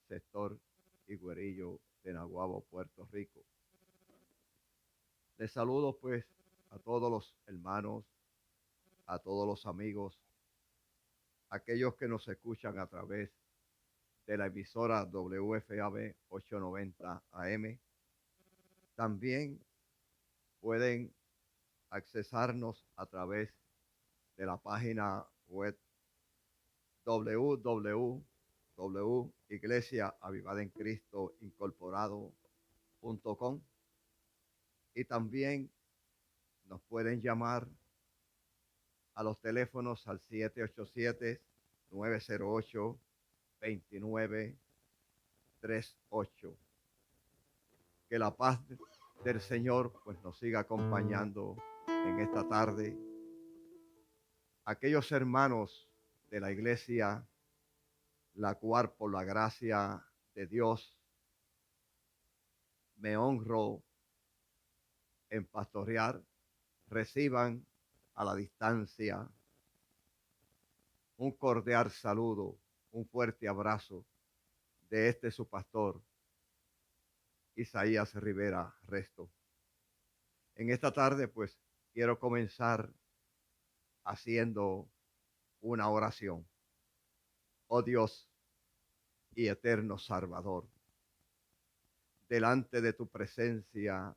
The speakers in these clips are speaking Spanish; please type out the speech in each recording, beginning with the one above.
sector Higuerillo de Naguabo, Puerto Rico. Les saludo pues a todos los hermanos, a todos los amigos, aquellos que nos escuchan a través de la emisora WFAB 890 AM. También pueden accesarnos a través de la página web www.iglesiaavivadencristoincorporado.com y también nos pueden llamar a los teléfonos al 787-908-2938. Que la paz del Señor pues nos siga acompañando en esta tarde. Aquellos hermanos de la iglesia, la cual por la gracia de Dios me honro en pastorear, reciban a la distancia un cordial saludo, un fuerte abrazo de este su pastor, Isaías Rivera Resto. En esta tarde, pues, quiero comenzar haciendo una oración. Oh Dios y eterno Salvador, delante de tu presencia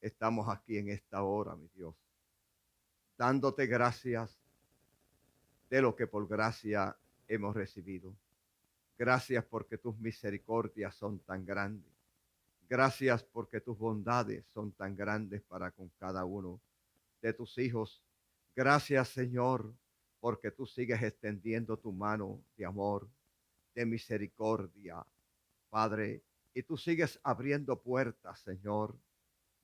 estamos aquí en esta hora, mi Dios, dándote gracias de lo que por gracia hemos recibido. Gracias porque tus misericordias son tan grandes. Gracias porque tus bondades son tan grandes para con cada uno de tus hijos. Gracias, Señor, porque tú sigues extendiendo tu mano de amor, de misericordia, Padre, y tú sigues abriendo puertas, Señor,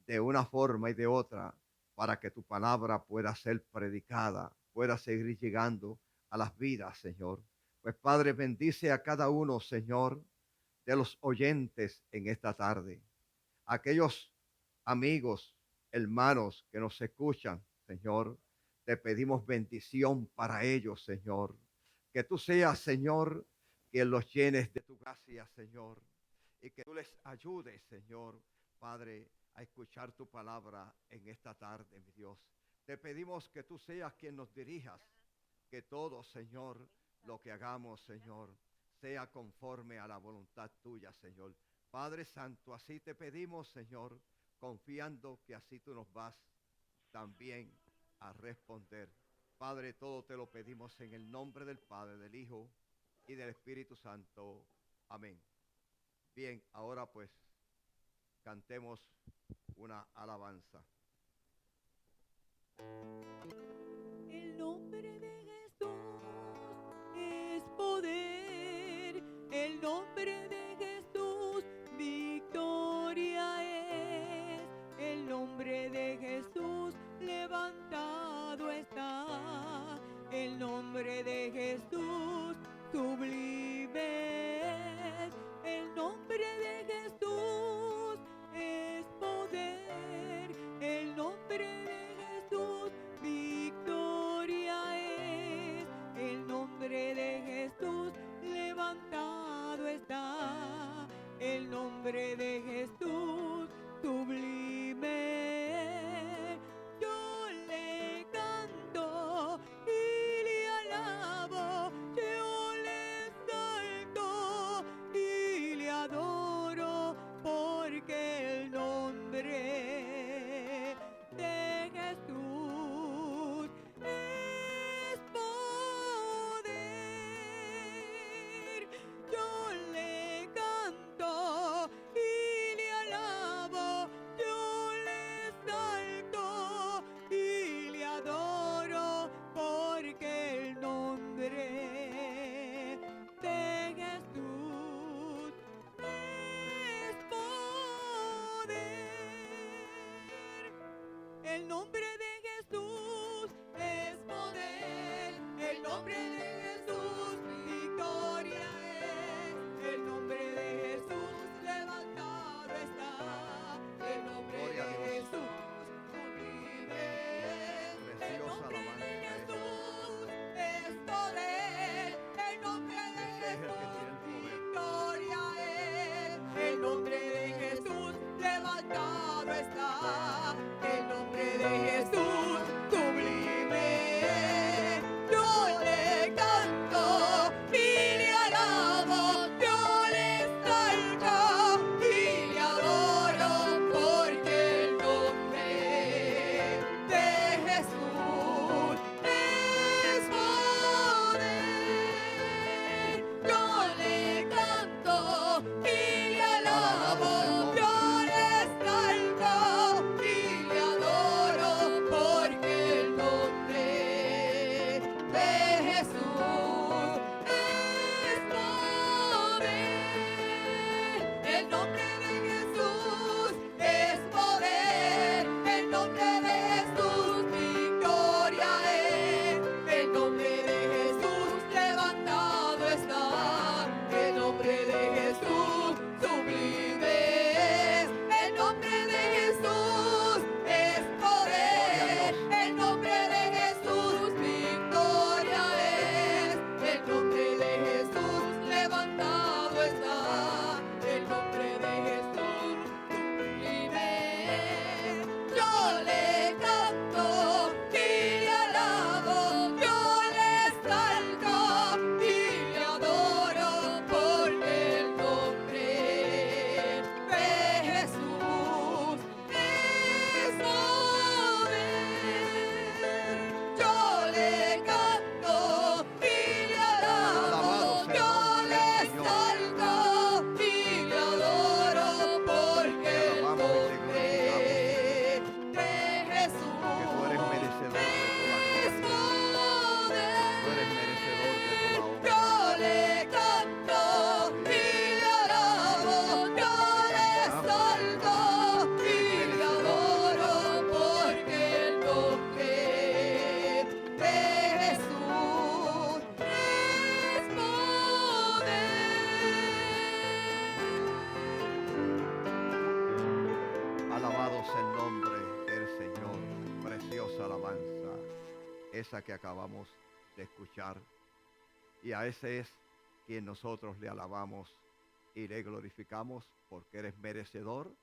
de una forma y de otra, para que tu palabra pueda ser predicada, pueda seguir llegando a las vidas, Señor. Pues, Padre, bendice a cada uno, Señor, de los oyentes en esta tarde. Aquellos amigos, hermanos que nos escuchan, Señor, te pedimos bendición para ellos, Señor. Que tú seas, Señor, quien los llenes de tu gracia, Señor, y que tú les ayudes, Señor, Padre, a escuchar tu palabra en esta tarde, mi Dios. Te pedimos que tú seas quien nos dirijas, que todo, Señor, lo que hagamos, Señor, sea conforme a la voluntad tuya, Señor. Padre Santo, así te pedimos, Señor, confiando que así tú nos vas también a responder. Padre, todo te lo pedimos en el nombre del Padre, del Hijo y del Espíritu Santo. Amén. Bien, ahora pues cantemos una alabanza. El nombre de Jesús es poder, el nombre de Jesús victoria es, el nombre de Jesús levantado está, el nombre de Jesús sublime es, el nombre de Jesús es poder, esa que acabamos de escuchar. Y a ese es quien nosotros le alabamos y le glorificamos, porque eres merecedor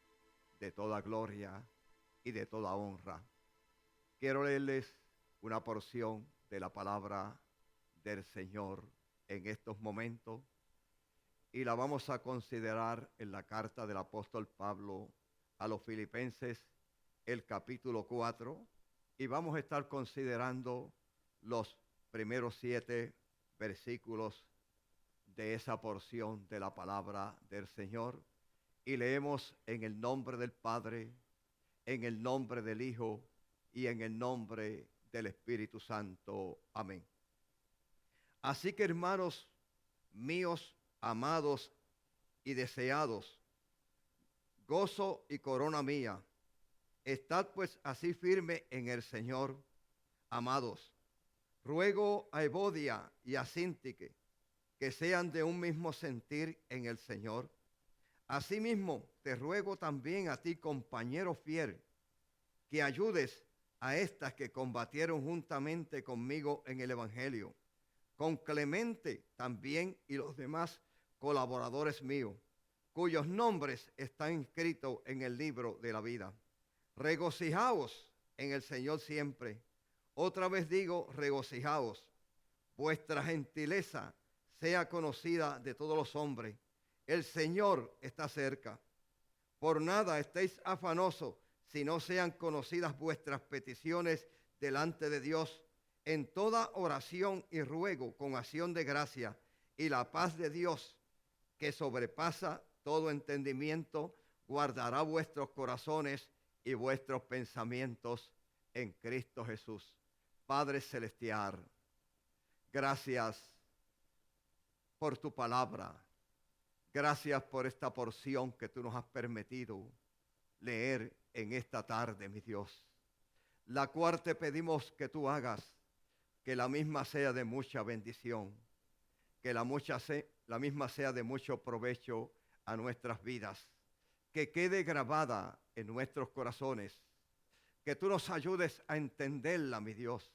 de toda gloria y de toda honra. Quiero leerles una porción de la palabra del Señor en estos momentos y la vamos a considerar en la carta del apóstol Pablo a los Filipenses, el capítulo 4, y vamos a estar considerando los primeros 7 versículos de esa porción de la palabra del Señor, y leemos en el nombre del Padre, en el nombre del Hijo y en el nombre del Espíritu Santo. Amén. Así que, hermanos míos, amados y deseados, gozo y corona mía, estad pues así firme en el Señor, amados. Ruego a Evodia y a Síntique que sean de un mismo sentir en el Señor. Asimismo, te ruego también a ti, compañero fiel, que ayudes a estas que combatieron juntamente conmigo en el Evangelio, con Clemente también y los demás colaboradores míos, cuyos nombres están inscritos en el libro de la vida. Regocijaos en el Señor siempre. Otra vez digo, regocijaos. Vuestra gentileza sea conocida de todos los hombres. El Señor está cerca. Por nada estéis afanosos, si no sean conocidas vuestras peticiones delante de Dios, en toda oración y ruego con acción de gracia, y la paz de Dios, que sobrepasa todo entendimiento, guardará vuestros corazones y vuestros pensamientos en Cristo Jesús. Padre celestial, gracias por tu palabra. Gracias por esta porción que tú nos has permitido leer en esta tarde, mi Dios, la cual te pedimos que tú hagas que la misma sea de mucha bendición, que la misma sea de mucho provecho a nuestras vidas, que quede grabada en nuestros corazones, que tú nos ayudes a entenderla, mi Dios,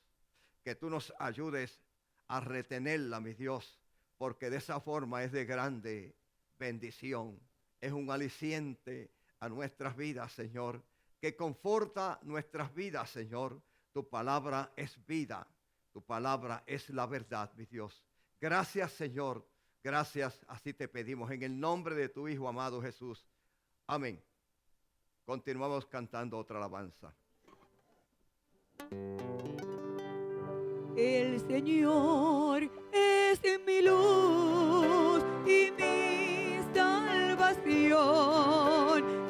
que tú nos ayudes a retenerla, mi Dios, porque de esa forma es de grande bendición, es un aliciente a nuestras vidas, Señor, que conforta nuestras vidas, Señor. Tu palabra es vida, tu palabra es la verdad, mi Dios. Gracias, Señor, gracias, así te pedimos en el nombre de tu Hijo amado Jesús. Amén. Continuamos cantando otra alabanza. El Señor es mi luz y mi salvación.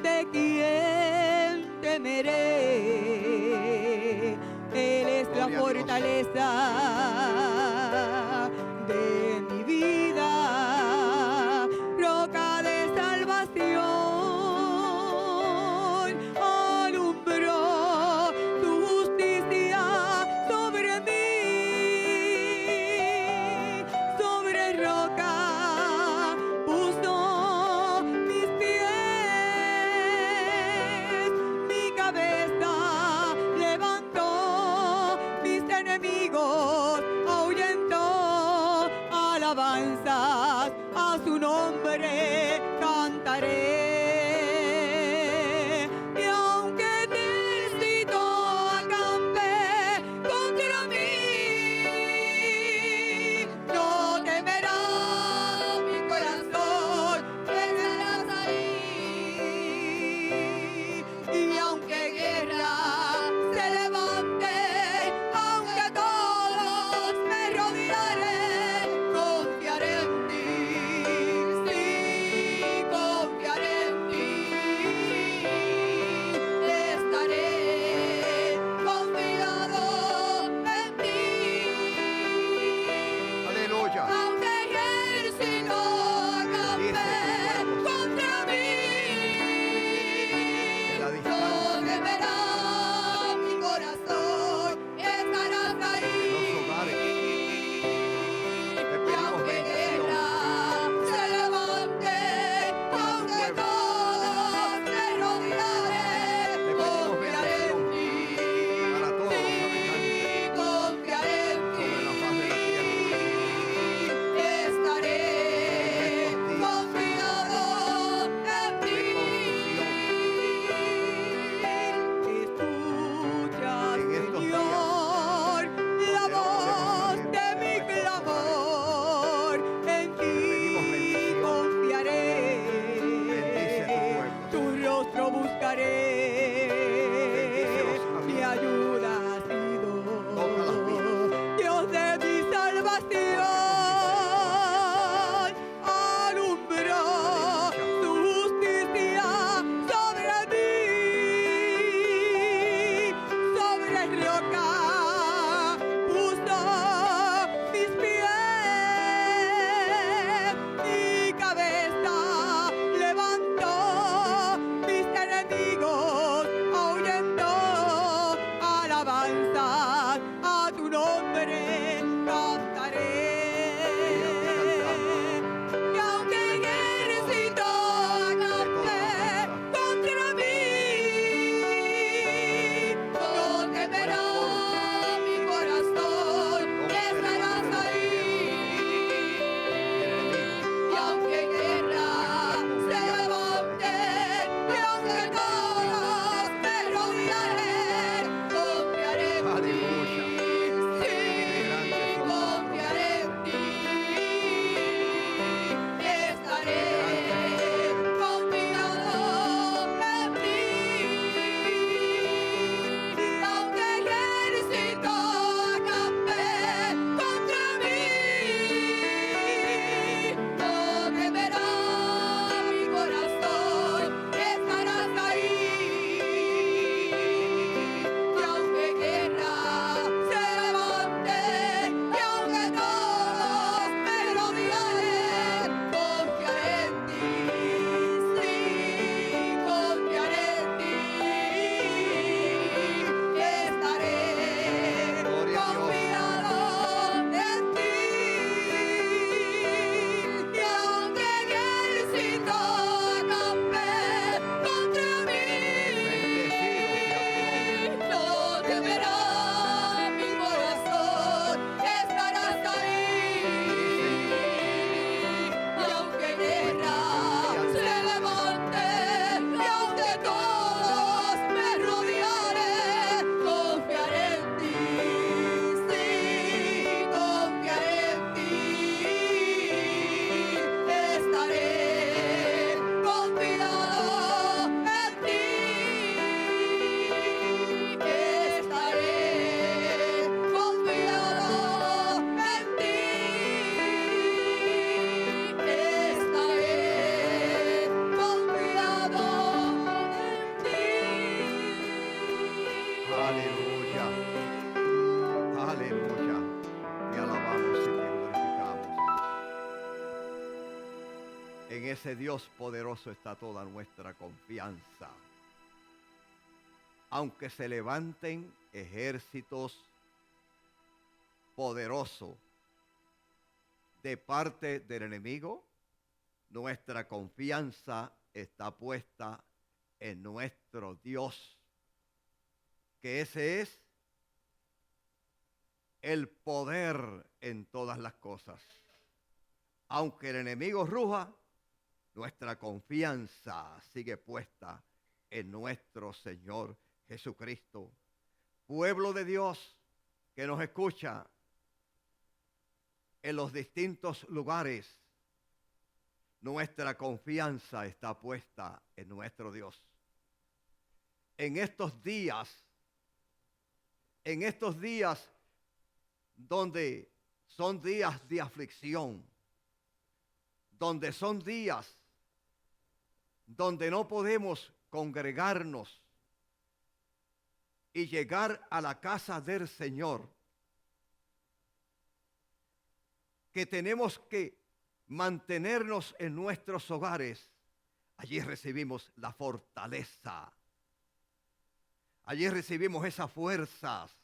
¿De quién temeré? Él es la fortaleza de mi vida, roca de salvación. Alumbró tu justicia sobre mí, sobre roca puso mis pies, mi cabeza levantó, mis enemigos ahuyentó. Alabanzas a su nombre cantaré. Y aunque ejército acampe contra mí, no temerá mi corazón, estarás ahí. Y aunque guerra se levante, aunque todos me rodearen, confiaré en ti, sí, confiaré ese Dios poderoso está toda nuestra confianza. Aunque se levanten ejércitos poderosos de parte del enemigo, nuestra confianza está puesta en nuestro Dios, que ese es el poder en todas las cosas. Aunque el enemigo ruja, nuestra confianza sigue puesta en nuestro Señor Jesucristo. Pueblo de Dios que nos escucha en los distintos lugares, nuestra confianza está puesta en nuestro Dios. En estos días donde son días de aflicción, donde son días donde no podemos congregarnos y llegar a la casa del Señor, que tenemos que mantenernos en nuestros hogares, allí recibimos la fortaleza, allí recibimos esas fuerzas,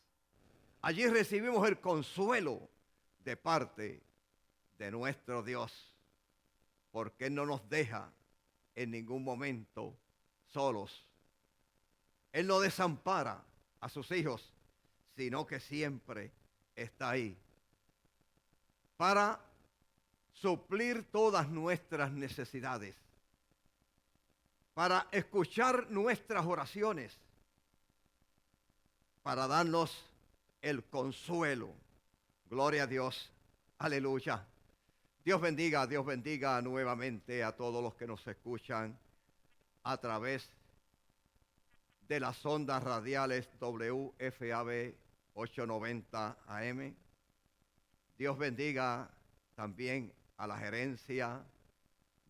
allí recibimos el consuelo de parte de nuestro Dios, porque Él no nos deja en ningún momento solos. Él no desampara a sus hijos, sino que siempre está ahí para suplir todas nuestras necesidades, para escuchar nuestras oraciones, para darnos el consuelo. Gloria a Dios. Aleluya. Dios bendiga nuevamente a todos los que nos escuchan a través de las ondas radiales WFAB 890 AM. Dios bendiga también a la gerencia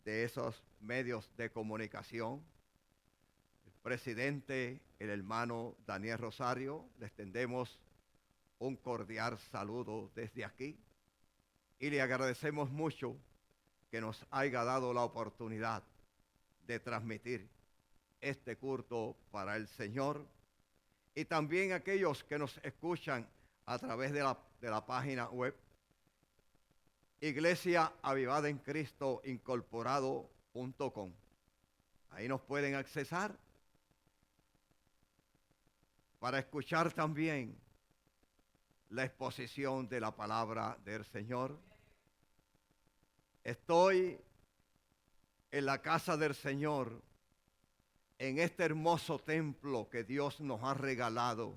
de esos medios de comunicación. El presidente, el hermano Daniel Rosario, le extendemos un cordial saludo desde aquí y le agradecemos mucho que nos haya dado la oportunidad de transmitir este culto para el Señor, y también aquellos que nos escuchan a través de la página web Iglesia Avivada en Cristo Incorporado.com. Ahí nos pueden accesar para escuchar también la exposición de la palabra del Señor. Estoy en la casa del Señor, en este hermoso templo que Dios nos ha regalado,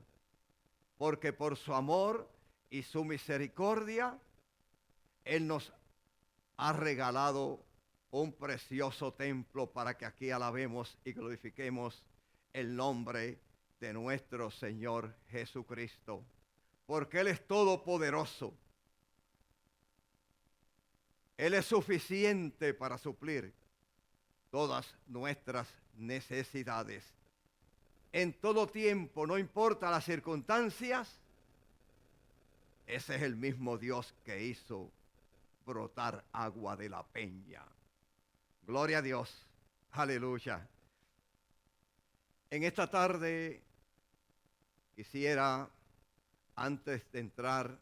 porque por su amor y su misericordia, Él nos ha regalado un precioso templo para que aquí alabemos y glorifiquemos el nombre de nuestro Señor Jesucristo, porque Él es todopoderoso. Él es suficiente para suplir todas nuestras necesidades. En todo tiempo, no importa las circunstancias, ese es el mismo Dios que hizo brotar agua de la peña. Gloria a Dios. Aleluya. En esta tarde quisiera, antes de entrar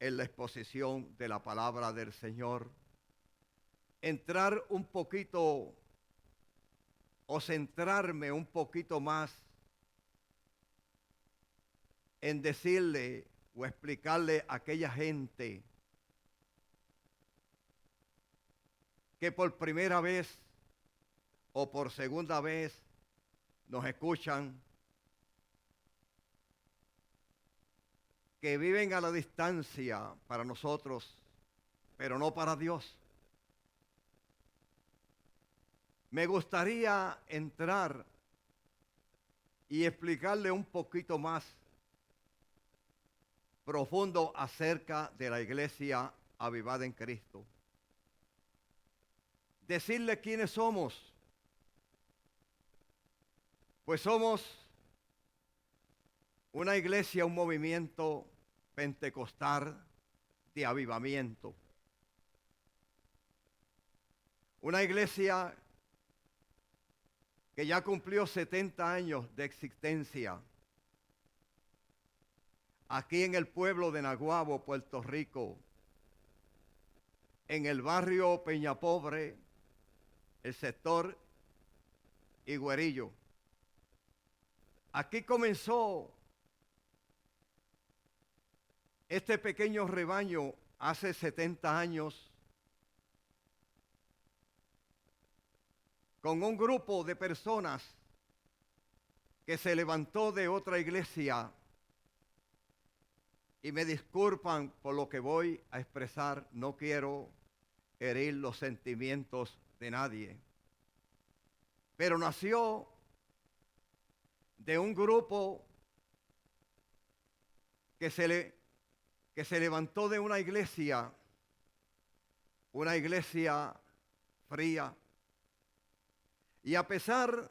en la exposición de la palabra del Señor, entrar un poquito o centrarme un poquito más en decirle o explicarle a aquella gente que por primera vez o por segunda vez nos escuchan, que viven a la distancia para nosotros, pero no para Dios. Me gustaría entrar y explicarle un poquito más profundo acerca de la Iglesia Avivada en Cristo. Decirle quiénes somos. Pues somos una iglesia, un movimiento pentecostal de avivamiento. Una iglesia que ya cumplió 70 años de existencia aquí en el pueblo de Naguabo, Puerto Rico, en el barrio Peñapobre, el sector Higuerillo. Aquí comenzó este pequeño rebaño hace 70 años con un grupo de personas que se levantó de otra iglesia, y me disculpan por lo que voy a expresar, no quiero herir los sentimientos de nadie, pero nació de un grupo que se levantó de una iglesia fría, y a pesar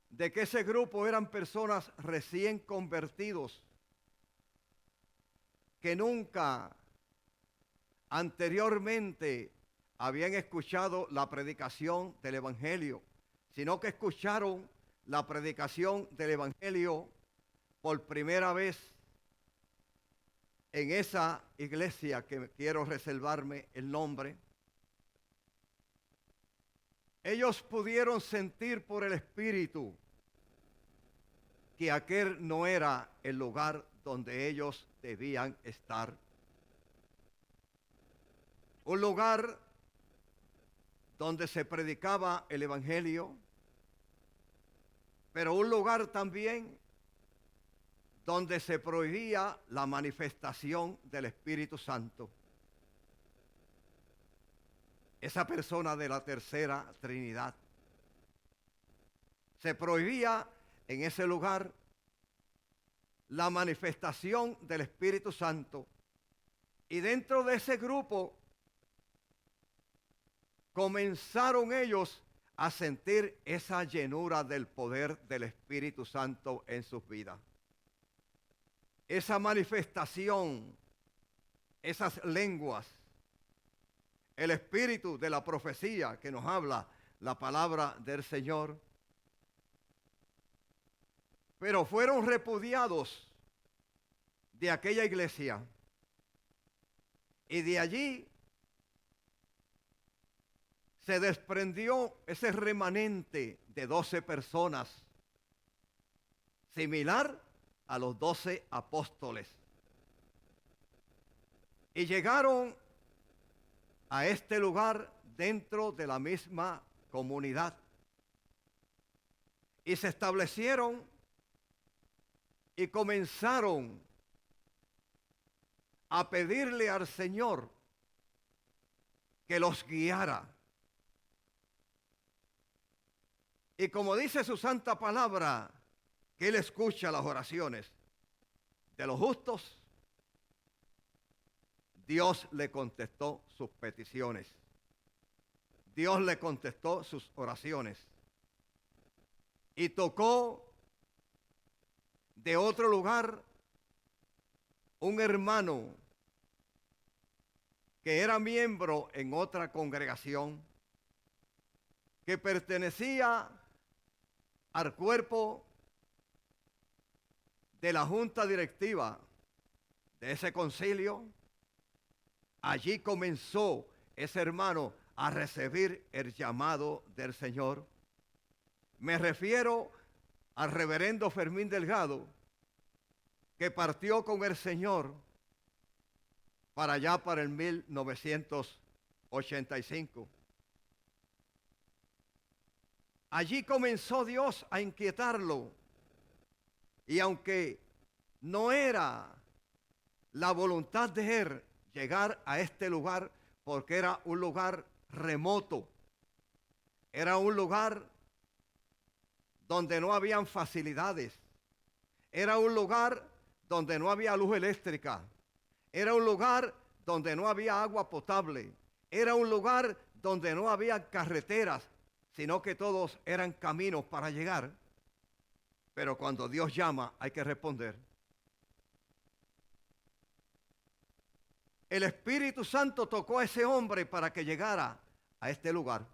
de que ese grupo eran personas recién convertidos, que nunca anteriormente habían escuchado la predicación del Evangelio, sino que escucharon la predicación del Evangelio por primera vez en esa iglesia que quiero reservarme el nombre. Ellos pudieron sentir por el Espíritu que aquel no era el lugar donde ellos debían estar. Un lugar donde se predicaba el Evangelio, pero un lugar también donde se prohibía la manifestación del Espíritu Santo. Esa persona de la tercera Trinidad. Se prohibía en ese lugar la manifestación del Espíritu Santo. Y dentro de ese grupo comenzaron ellos a sentir esa llenura del poder del Espíritu Santo en sus vidas. Esa manifestación, esas lenguas, el espíritu de la profecía que nos habla la palabra del Señor. Pero fueron repudiados de aquella iglesia, y de allí se desprendió ese remanente de 12 personas, similar a los 12 apóstoles. Y llegaron a este lugar dentro de la misma comunidad. Y se establecieron y comenzaron a pedirle al Señor que los guiara. Y como dice su santa palabra, que Él escucha las oraciones de los justos, Dios le contestó sus peticiones. Dios le contestó sus oraciones. Y tocó de otro lugar un hermano que era miembro en otra congregación, que pertenecía al cuerpo de la junta directiva de ese concilio. Allí comenzó ese hermano a recibir el llamado del Señor. Me refiero al reverendo Fermín Delgado, que partió con el Señor para allá para el 1985. Allí comenzó Dios a inquietarlo, y aunque no era la voluntad de él llegar a este lugar, porque era un lugar remoto, era un lugar donde no habían facilidades, era un lugar donde no había luz eléctrica, era un lugar donde no había agua potable, era un lugar donde no había carreteras, sino que todos eran caminos para llegar. Pero cuando Dios llama, hay que responder. El Espíritu Santo tocó a ese hombre para que llegara a este lugar.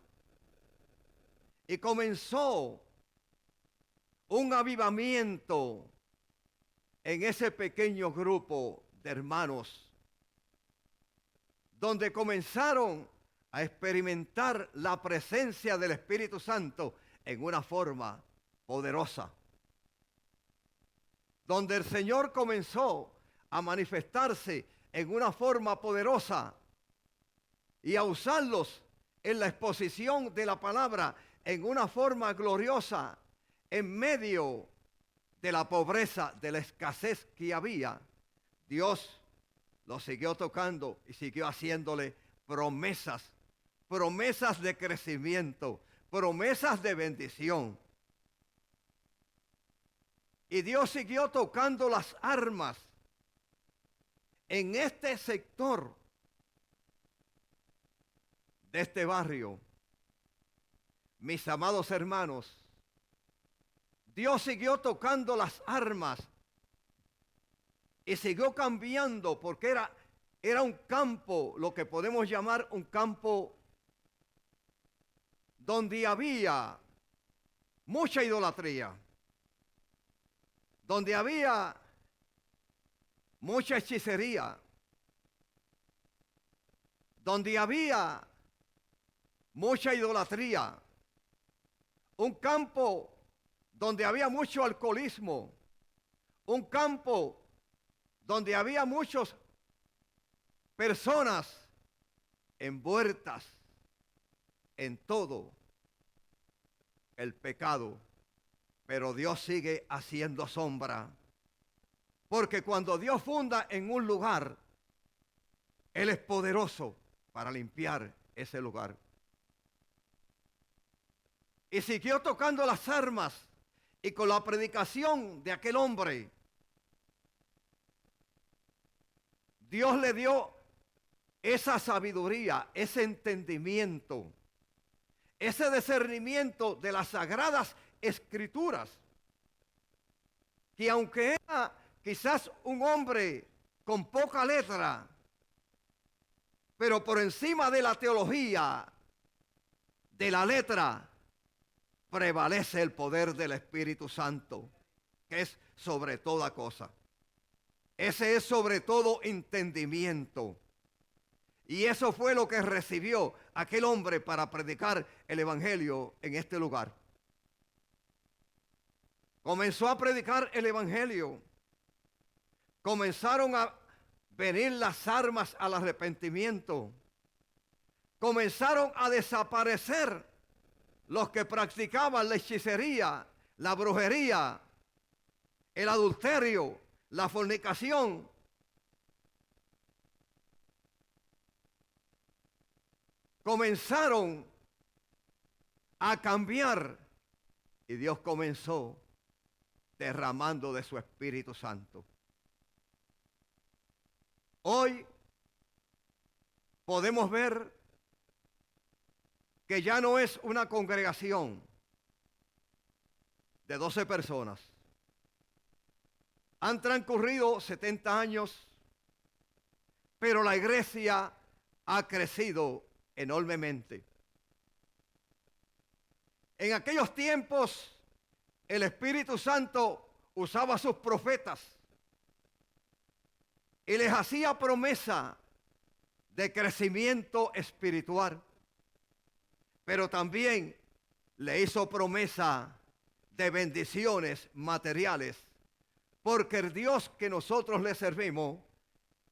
Y comenzó un avivamiento en ese pequeño grupo de hermanos, donde comenzaron a experimentar la presencia del Espíritu Santo en una forma poderosa. Donde el Señor comenzó a manifestarse en una forma poderosa y a usarlos en la exposición de la palabra en una forma gloriosa en medio de la pobreza, de la escasez que había. Dios lo siguió tocando y siguió haciéndole promesas, promesas de crecimiento, promesas de bendición. Y Dios siguió tocando las armas en este sector de este barrio. Mis amados hermanos, Dios siguió tocando las armas y siguió cambiando, porque era un campo, lo que podemos llamar un campo donde había mucha idolatría, donde había mucha hechicería, donde había mucha idolatría, un campo donde había mucho alcoholismo, un campo donde había muchas personas envueltas en todo el pecado. Pero Dios sigue haciendo sombra, porque cuando Dios funda en un lugar, Él es poderoso para limpiar ese lugar. Y siguió tocando las armas, y con la predicación de aquel hombre, Dios le dio esa sabiduría, ese entendimiento, ese discernimiento de las sagradas escrituras, que aunque era quizás un hombre con poca letra, pero por encima de la teología, de la letra, prevalece el poder del Espíritu Santo, que es sobre toda cosa. Ese es sobre todo entendimiento. Y eso fue lo que recibió aquel hombre para predicar el evangelio en este lugar. Comenzó a predicar el evangelio. Comenzaron a venir las armas al arrepentimiento. Comenzaron a desaparecer los que practicaban la hechicería, la brujería, el adulterio, la fornicación. Comenzaron a cambiar y Dios comenzó derramando de su Espíritu Santo. Hoy podemos ver que ya no es una congregación de 12 personas. Han transcurrido 70 años, pero la iglesia ha crecido enormemente. En aquellos tiempos, el Espíritu Santo usaba a sus profetas y les hacía promesa de crecimiento espiritual, pero también le hizo promesa de bendiciones materiales, porque el Dios que nosotros le servimos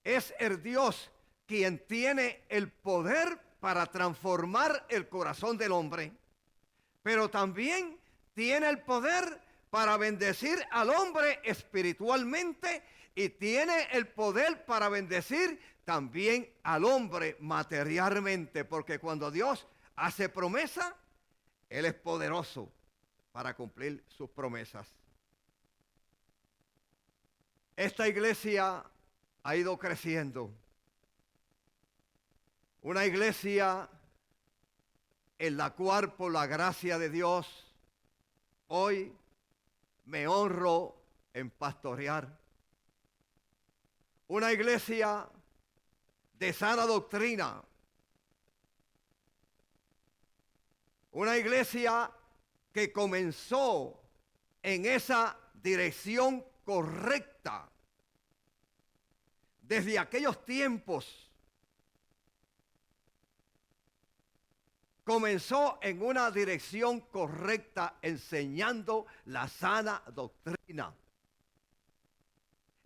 es el Dios quien tiene el poder para transformar el corazón del hombre, pero también tiene el poder para bendecir al hombre espiritualmente y tiene el poder para bendecir también al hombre materialmente, porque cuando Dios hace promesa, Él es poderoso para cumplir sus promesas. Esta iglesia ha ido creciendo. Una iglesia en la cual, por la gracia de Dios, hoy me honro en pastorear. Una iglesia de sana doctrina, Una iglesia que comenzó en esa dirección correcta. Desde aquellos tiempos comenzó en una dirección correcta, enseñando la sana doctrina.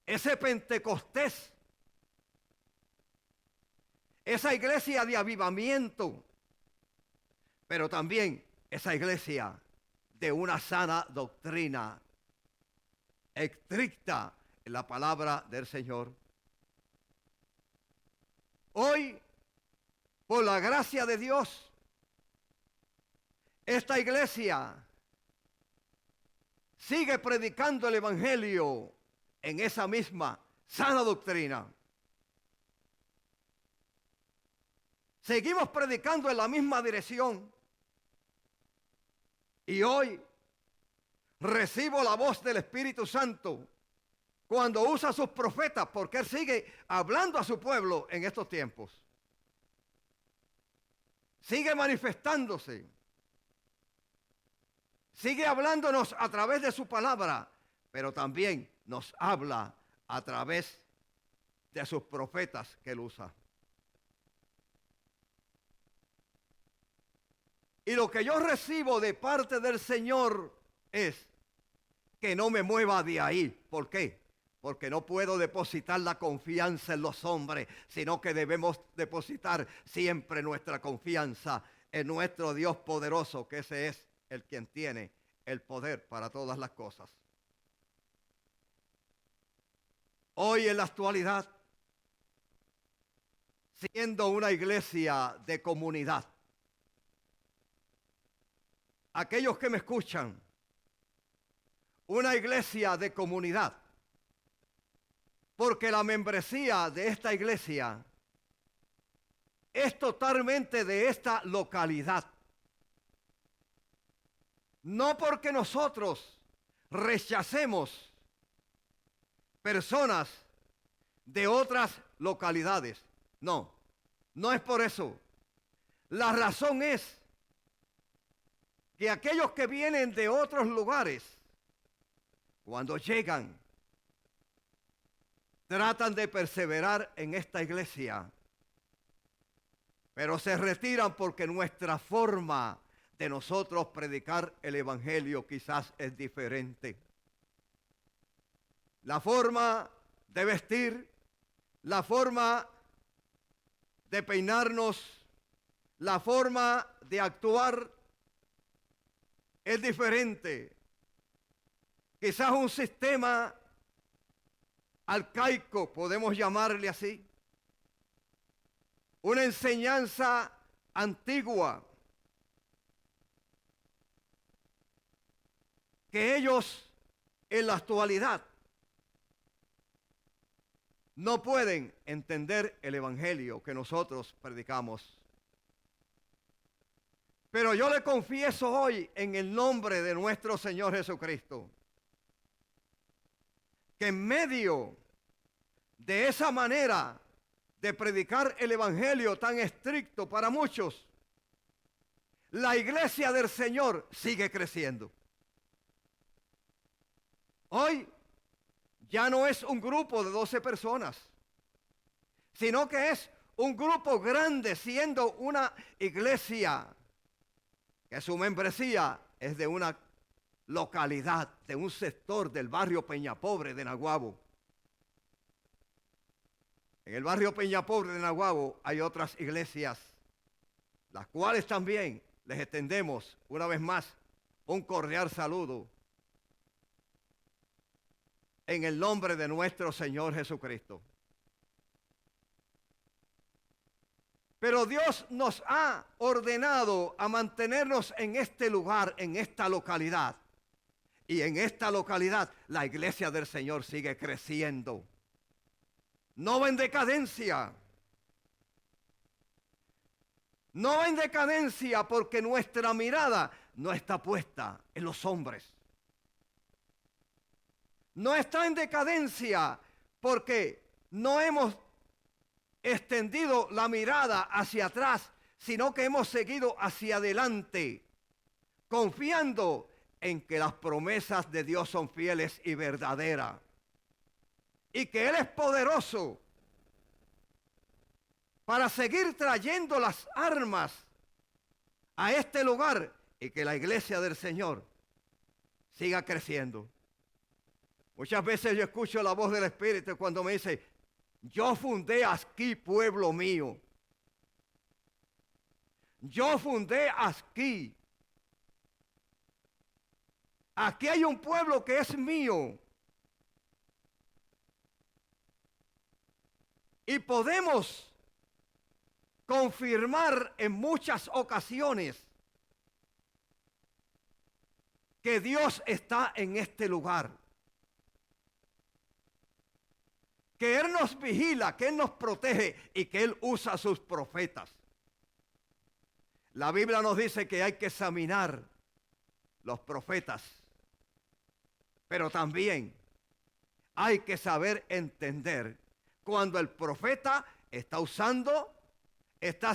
Ese Pentecostés, esa iglesia de avivamiento, pero también esa iglesia de una sana doctrina, estricta en la palabra del Señor. Hoy, por la gracia de Dios, esta iglesia sigue predicando el evangelio en esa misma sana doctrina. Seguimos predicando en la misma dirección. Y hoy recibo la voz del Espíritu Santo cuando usa a sus profetas, porque Él sigue hablando a su pueblo en estos tiempos. Sigue manifestándose. Sigue hablándonos a través de su palabra, pero también nos habla a través de sus profetas que Él usa. Y lo que yo recibo de parte del Señor es que no me mueva de ahí. ¿Por qué? Porque no puedo depositar la confianza en los hombres, sino que debemos depositar siempre nuestra confianza en nuestro Dios poderoso, que ese es el quien tiene el poder para todas las cosas. Hoy en la actualidad, siendo una iglesia de comunidad, aquellos que me escuchan, una iglesia de comunidad, porque la membresía de esta iglesia es totalmente de esta localidad. No porque nosotros rechacemos personas de otras localidades. No, no es por eso. La razón es que aquellos que vienen de otros lugares, cuando llegan, tratan de perseverar en esta iglesia, pero se retiran porque nuestra forma de nosotros predicar el evangelio quizás es diferente. La forma de vestir, la forma de peinarnos, la forma de actuar es diferente. Quizás un sistema arcaico, podemos llamarle así. Una enseñanza antigua que ellos en la actualidad no pueden entender el evangelio que nosotros predicamos. Pero yo le confieso hoy en el nombre de nuestro Señor Jesucristo que en medio de esa manera de predicar el evangelio tan estricto para muchos, la iglesia del Señor sigue creciendo. Hoy ya no es un grupo de 12 personas, sino que es un grupo grande, siendo una iglesia que su membresía es de una localidad, de un sector del barrio Peñapobre de Naguabo. En el barrio Peñapobre de Naguabo hay otras iglesias, las cuales también les extendemos una vez más un cordial saludo en el nombre de nuestro Señor Jesucristo. Pero Dios nos ha ordenado a mantenernos en este lugar, en esta localidad. Y en esta localidad la iglesia del Señor sigue creciendo. No va en decadencia. No va en decadencia porque nuestra mirada no está puesta en los hombres. No está en decadencia porque no hemos extendido la mirada hacia atrás, sino que hemos seguido hacia adelante, confiando en que las promesas de Dios son fieles y verdaderas, y que Él es poderoso para seguir trayendo las armas a este lugar y que la iglesia del Señor siga creciendo. Muchas veces yo escucho la voz del Espíritu cuando me dice, yo fundé aquí, pueblo mío. Yo fundé aquí. Aquí hay un pueblo que es mío. Y podemos confirmar en muchas ocasiones que Dios está en este lugar. Que Él nos vigila, que Él nos protege y que Él usa a sus profetas. La Biblia nos dice que hay que examinar los profetas, pero también hay que saber entender cuando el profeta está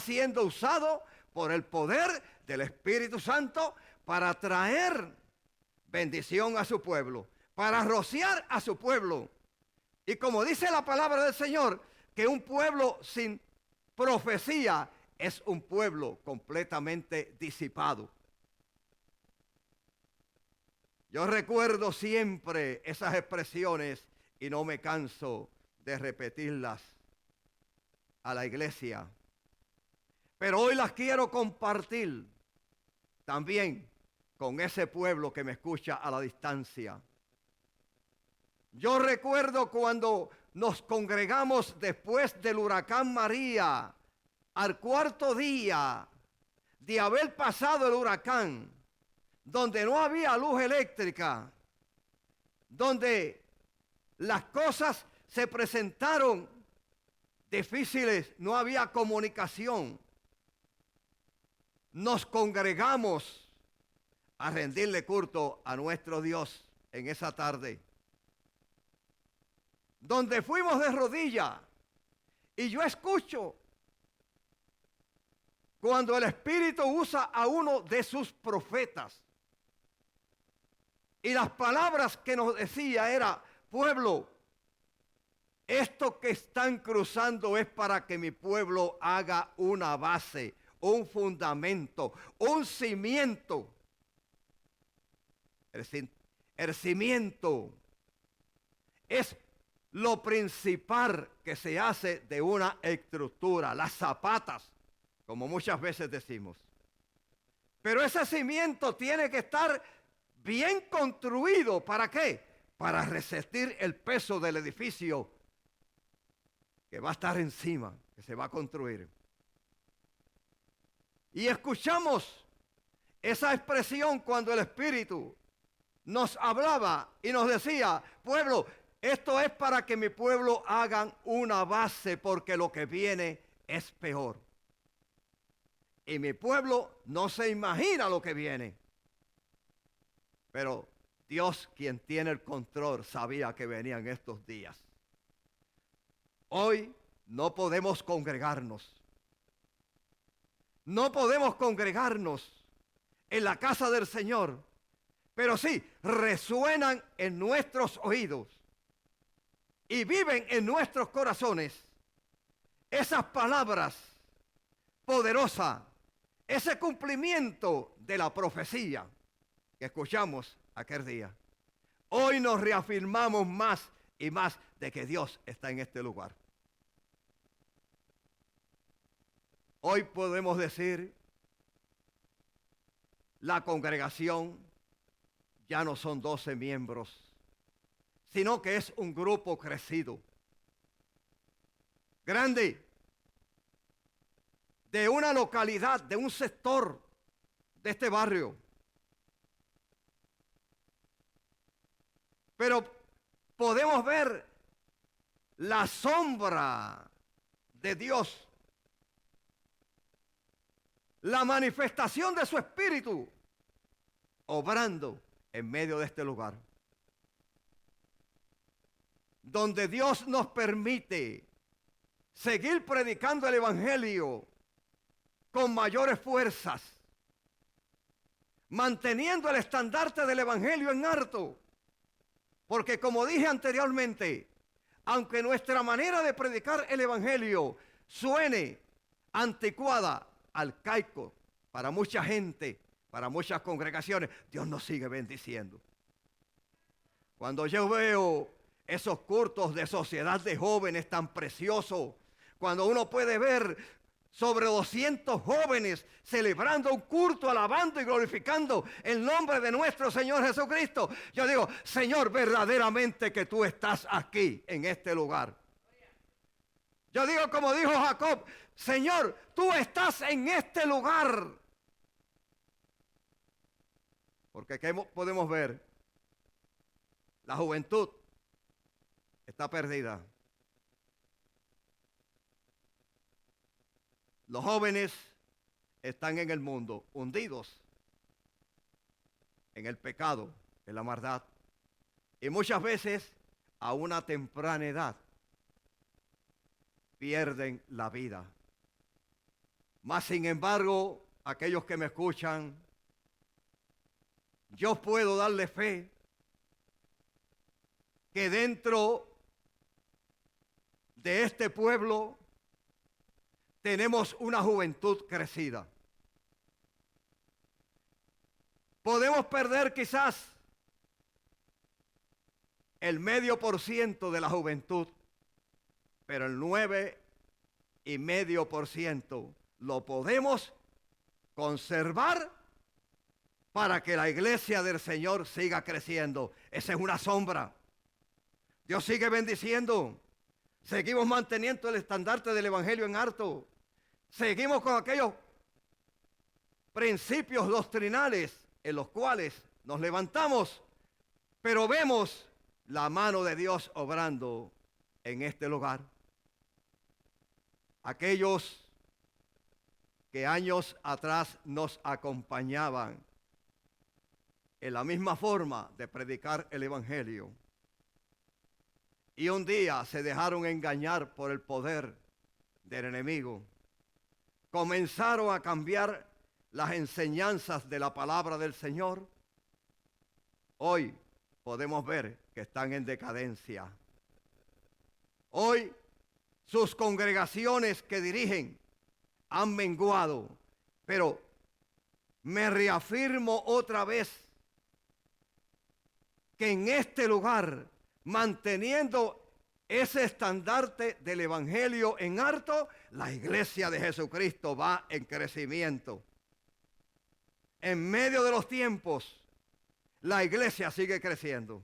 siendo usado por el poder del Espíritu Santo para traer bendición a su pueblo, para rociar a su pueblo. Y como dice la palabra del Señor, que un pueblo sin profecía es un pueblo completamente disipado. Yo recuerdo siempre esas expresiones y no me canso de repetirlas a la iglesia. Pero hoy las quiero compartir también con ese pueblo que me escucha a la distancia. Yo recuerdo cuando nos congregamos después del huracán María, al cuarto día de haber pasado el huracán, donde no había luz eléctrica, donde las cosas se presentaron difíciles, no había comunicación. Nos congregamos a rendirle culto a nuestro Dios en esa tarde, donde fuimos de rodillas, y yo escucho cuando el Espíritu usa a uno de sus profetas, y las palabras que nos decía era, pueblo, esto que están cruzando es para que mi pueblo haga una base, un fundamento, un cimiento. El cimiento es lo principal que se hace de una estructura, las zapatas, como muchas veces decimos. Pero ese cimiento tiene que estar bien construido. ¿Para qué? Para resistir el peso del edificio que va a estar encima, que se va a construir. Y escuchamos esa expresión cuando el Espíritu nos hablaba y nos decía, pueblo, esto es para que mi pueblo hagan una base, porque lo que viene es peor. Y mi pueblo no se imagina lo que viene. Pero Dios, quien tiene el control, sabía que venían estos días. Hoy no podemos congregarnos. No podemos congregarnos en la casa del Señor, pero sí resuenan en nuestros oídos y viven en nuestros corazones esas palabras poderosas, ese cumplimiento de la profecía que escuchamos aquel día. Hoy nos reafirmamos más y más de que Dios está en este lugar. Hoy podemos decir, la congregación ya no son 12 miembros, sino que es un grupo crecido, grande, de una localidad, de un sector de este barrio. Pero podemos ver la sombra de Dios, la manifestación de su Espíritu obrando en medio de este lugar, donde Dios nos permite seguir predicando el Evangelio con mayores fuerzas, manteniendo el estandarte del evangelio en alto. Porque como dije anteriormente, aunque nuestra manera de predicar el evangelio suene anticuada, arcaico para mucha gente, para muchas congregaciones, Dios nos sigue bendiciendo. Cuando yo veo esos cultos de sociedad de jóvenes tan preciosos, cuando uno puede ver sobre 200 jóvenes celebrando un culto, alabando y glorificando el nombre de nuestro Señor Jesucristo, yo digo, Señor, verdaderamente que tú estás aquí en este lugar. Yo digo como dijo Jacob, Señor, tú estás en este lugar. Porque ¿qué podemos ver? La juventud está perdida. Los jóvenes están en el mundo, hundidos en el pecado, en la maldad. Y muchas veces, a una temprana edad, pierden la vida. Mas, sin embargo, aquellos que me escuchan, yo puedo darle fe que dentro de este pueblo tenemos una juventud crecida. Podemos perder quizás el 0,5% de la juventud, pero el 9,5% lo podemos conservar para que la iglesia del Señor siga creciendo. Esa es una sombra. Dios sigue bendiciendo. Seguimos manteniendo el estandarte del evangelio en alto. Seguimos con aquellos principios doctrinales en los cuales nos levantamos, pero vemos la mano de Dios obrando en este lugar. Aquellos que años atrás nos acompañaban en la misma forma de predicar el evangelio, y un día se dejaron engañar por el poder del enemigo, comenzaron a cambiar las enseñanzas de la palabra del Señor. Hoy podemos ver que están en decadencia. Hoy sus congregaciones que dirigen han menguado, pero me reafirmo otra vez que en este lugar, manteniendo ese estandarte del evangelio en alto, la iglesia de Jesucristo va en crecimiento. En medio de los tiempos, la iglesia sigue creciendo.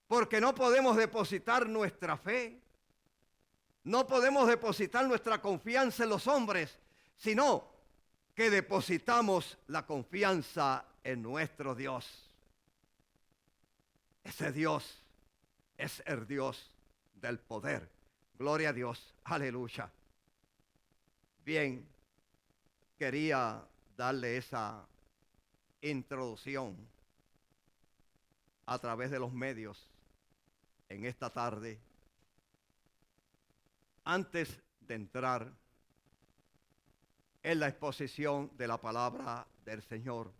Porque no podemos depositar nuestra fe, no podemos depositar nuestra confianza en los hombres, sino que depositamos la confianza en nuestro Dios. Ese Dios es el Dios del poder. Gloria a Dios. Aleluya. Bien, quería darle esa introducción a través de los medios en esta tarde. Antes de entrar en la exposición de la palabra del Señor,